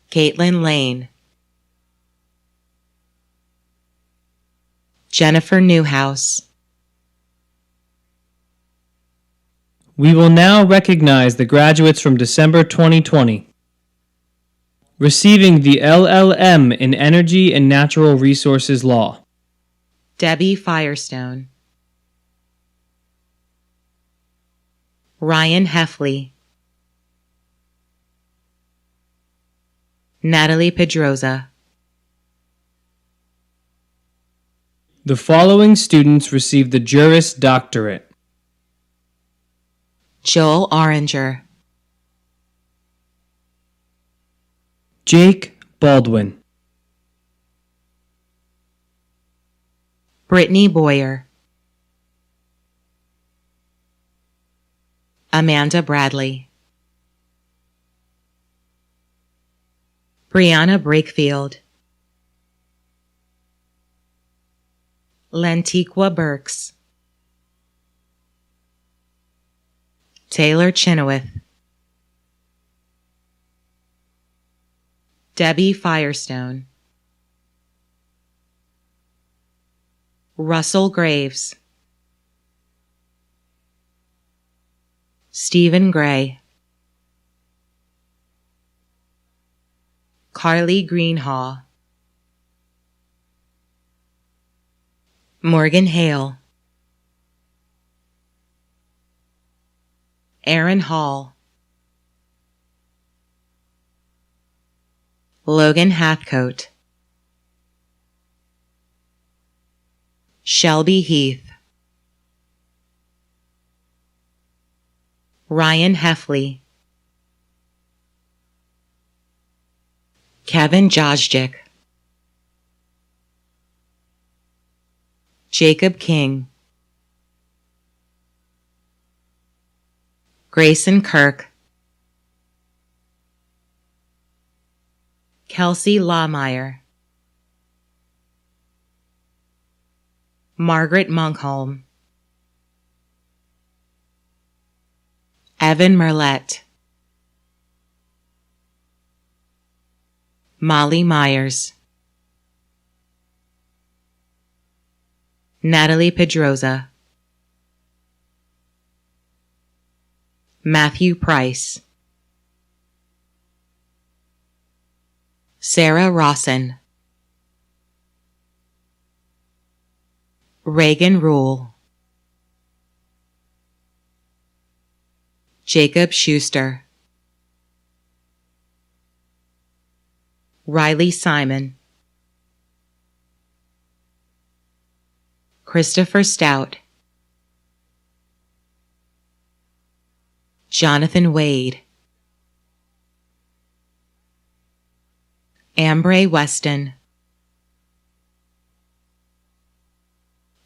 Caitlin Lane, Jennifer Newhouse. We will now recognize the graduates from December 2020. Receiving the LLM in Energy and Natural Resources Law. Debbie Firestone, Ryan Heffley, Natalie Pedroza. The following students received the Juris Doctorate. Joel Oringer, Jake Baldwin, Brittany Boyer, Amanda Bradley, Brianna Brakefield, Lentiqua Burks, Taylor Chenoweth, Debbie Firestone, Russell Graves, Stephen Gray, Carly Greenhaw, Morgan Hale, Aaron Hall, Logan Hathcote, Shelby Heath, Ryan Heffley, Kevin Jojcik, Jacob King, Grayson Kirk, Kelsey Lawmeyer, Margaret Monkholm, Evan Merlette, Molly Myers, Natalie Pedroza, Matthew Price, Sarah Rawson, Reagan Rule, Jacob Schuster, Riley Simon, Christopher Stout, Jonathan Wade, Ambre Weston,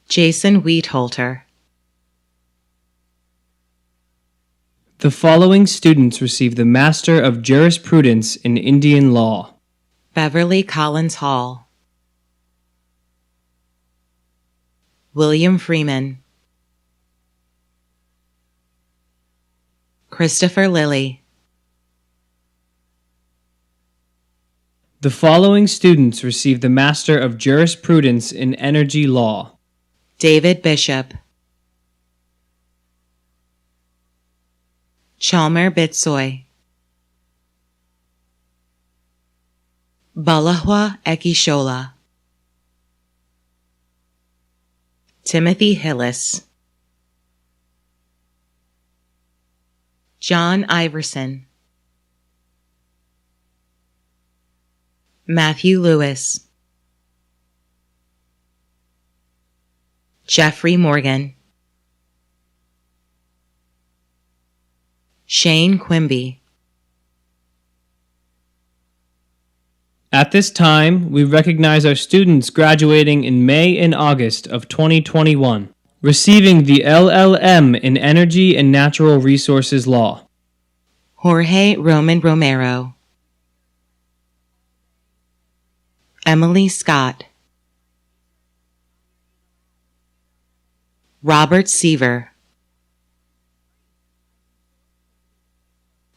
Jason Wheatholter. The following students received the Master of Jurisprudence in Indian Law. Beverly Collins Hall, William Freeman, Christopher Lilly. The following students received the Master of Jurisprudence in Energy Law. David Bishop, Chalmer Bitsoy, Balahwa Ekishola, Timothy Hillis, John Iverson, Matthew Lewis, Jeffrey Morgan, Shane Quimby. At this time, we recognize our students graduating in May and August of 2021. Receiving the LLM in Energy and Natural Resources Law. Jorge Roman Romero. Emily Scott. Robert Seaver.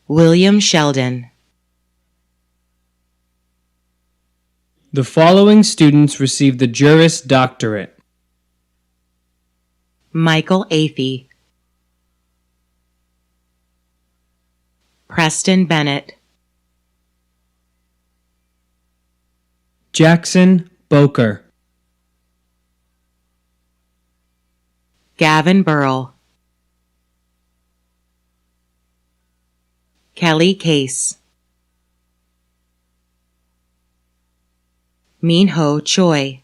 William Sheldon. The following students received the Juris Doctorate. Michael Athey. Preston Bennett. Jackson Boker. Gavin Burrell. Kelly Case. Minho Choi.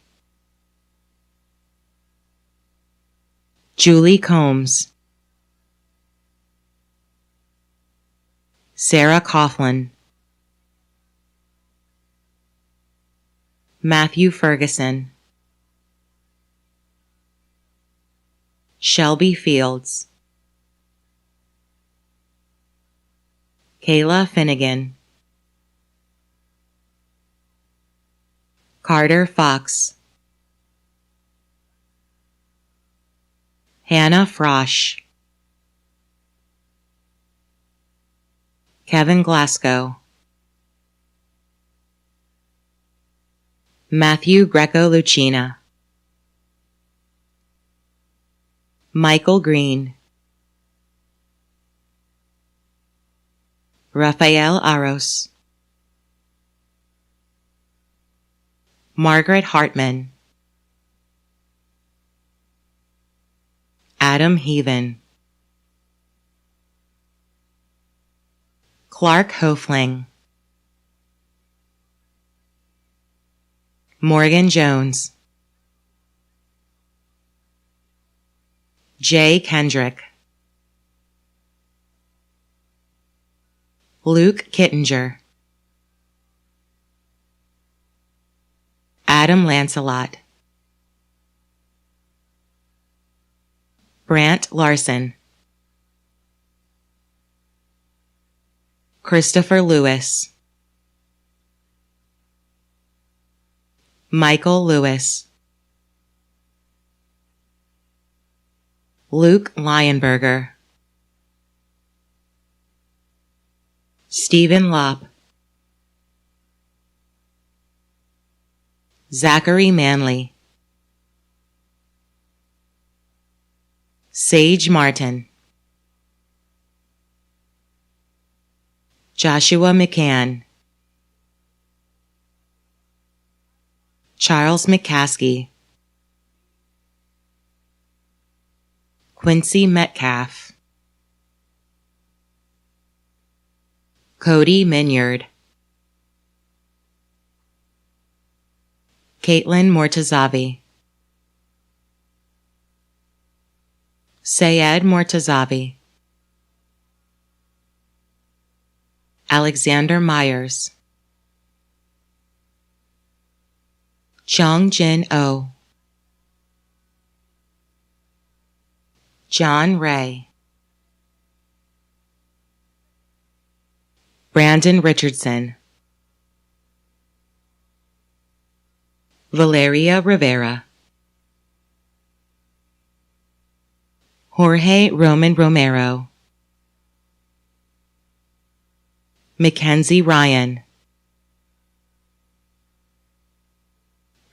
Julie Combs. Sarah Coughlin. Matthew Ferguson. Shelby Fields. Kayla Finnegan. Carter Fox. Hannah Frosch. Kevin Glasgow. Matthew Greco-Lucina. Michael Green. Rafael Aros. Margaret Hartman. Adam Heaven. Clark Hofling. Morgan Jones. Jay Kendrick. Luke Kittinger. Adam Lancelot. Brant Larson. Christopher Lewis. Michael Lewis. Luke Lionberger. Stephen Lopp. Zachary Manley. Sage Martin. Joshua McCann. Charles McCaskey. Quincy Metcalf. Cody Minyard. Caitlin Mortazavi. Sayed Mortazavi. Alexander Myers. Chong Jin Oh. John Ray. Brandon Richardson. Valeria Rivera. Jorge Roman Romero. Mackenzie Ryan.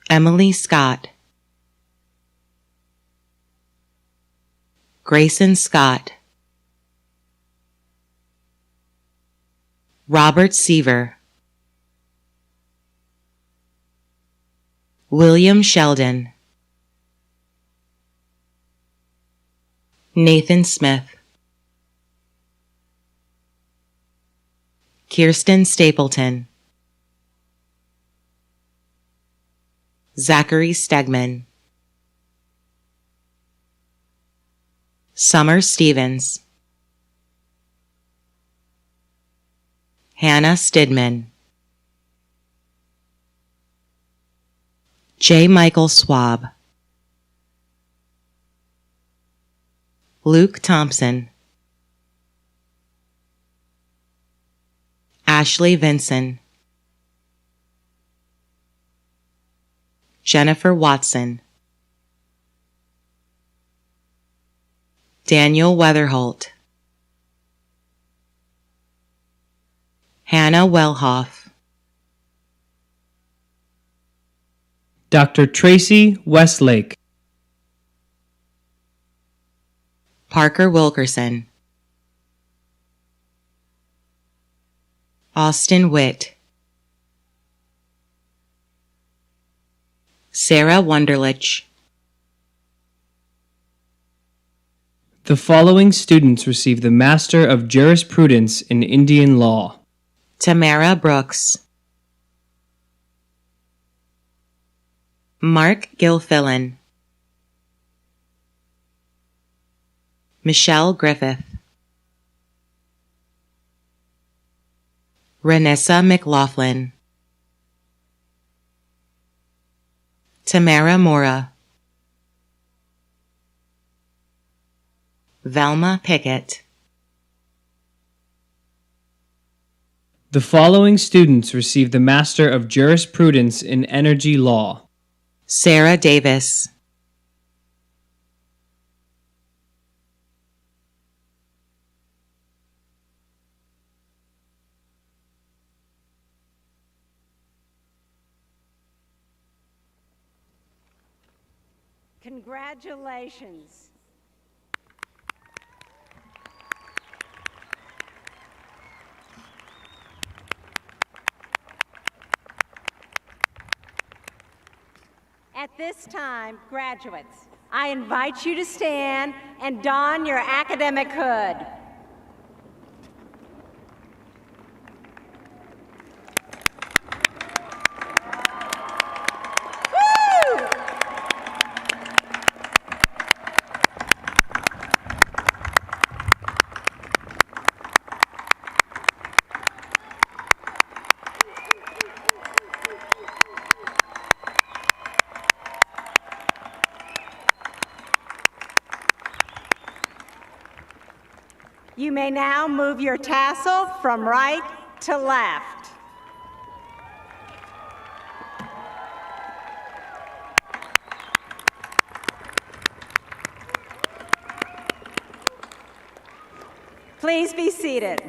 Emily Scott. Grayson Scott. Robert Seaver. William Sheldon. Nathan Smith. Kirsten Stapleton. Zachary Stegman. Summer Stevens. Hannah Stidman. J. Michael Swab. Luke Thompson, Ashley Vinson, Jennifer Watson, Daniel Weatherholt, Hannah Wellhoff, Dr. Tracy Westlake, Parker Wilkerson, Austin Witt, Sarah Wunderlich. The following students receive the Master of Jurisprudence in Indian Law: Tamara Brooks, Mark Gilfillan, Michelle Griffith, Renessa McLaughlin, Tamara Mora, Velma Pickett. The following students receive the Master of Jurisprudence in Energy Law: Sarah Davis, Congratulations. At this time, graduates, I invite you to stand and don your academic hood. Woo! You may now move your tassel from right to left. Please be seated.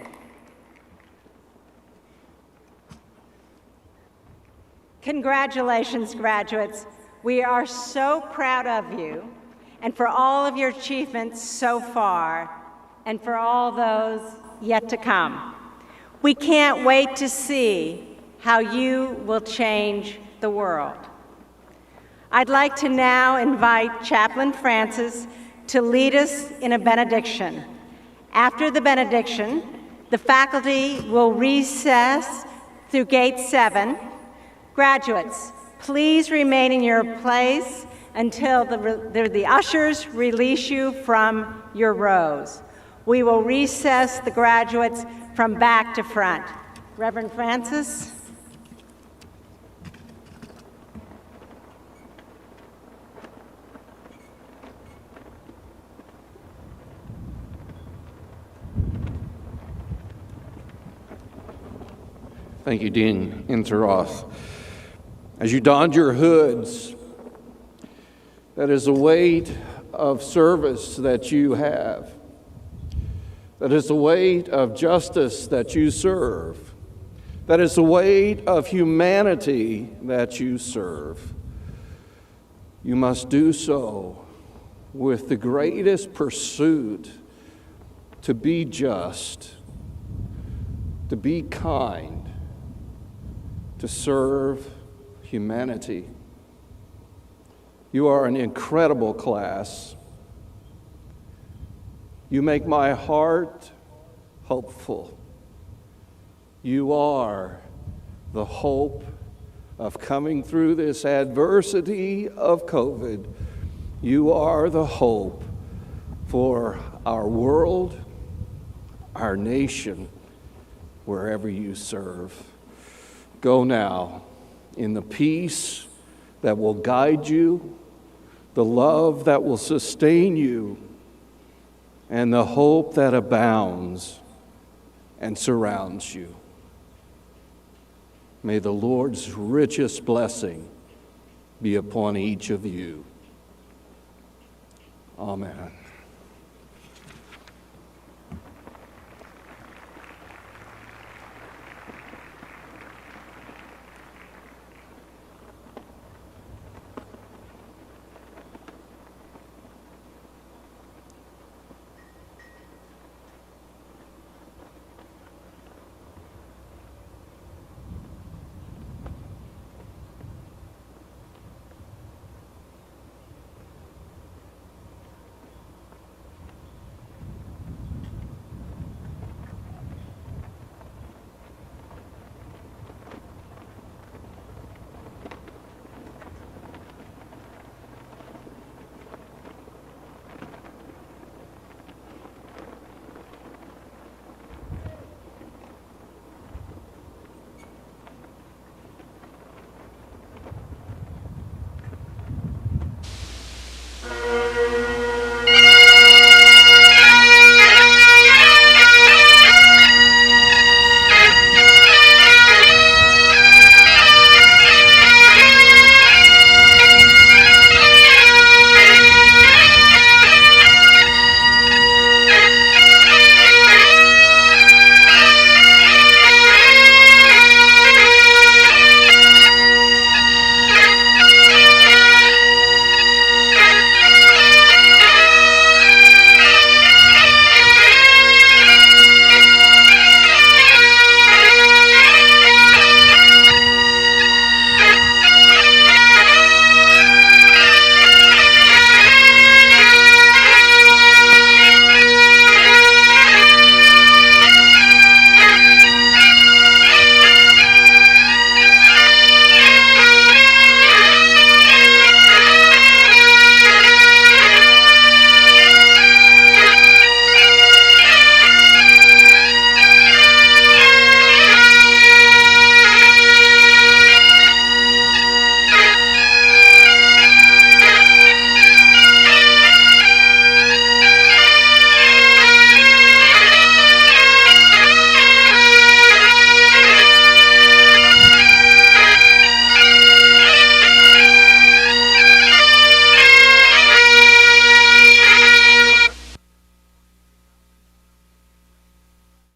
Congratulations, graduates. We are so proud of you and for all of your achievements so far, and for all those yet to come. We can't wait to see how you will change the world. I'd like to now invite Chaplain Francis to lead us in a benediction. After the benediction, the faculty will recess through Gate 7. Graduates, please remain in your place until the ushers release you from your rows. We will recess the graduates from back to front. Reverend Francis. Thank you, Dean Interoth. As you donned your hoods, that is the weight of service that you have. That is the weight of justice that you serve. That is the weight of humanity that you serve. You must do so with the greatest pursuit to be just, to be kind, to serve humanity. You are an incredible class. You make my heart hopeful. You are the hope of coming through this adversity of COVID. You are the hope for our world, our nation, wherever you serve. Go now in the peace that will guide you, the love that will sustain you, and the hope that abounds and surrounds you. May the Lord's richest blessing be upon each of you. Amen.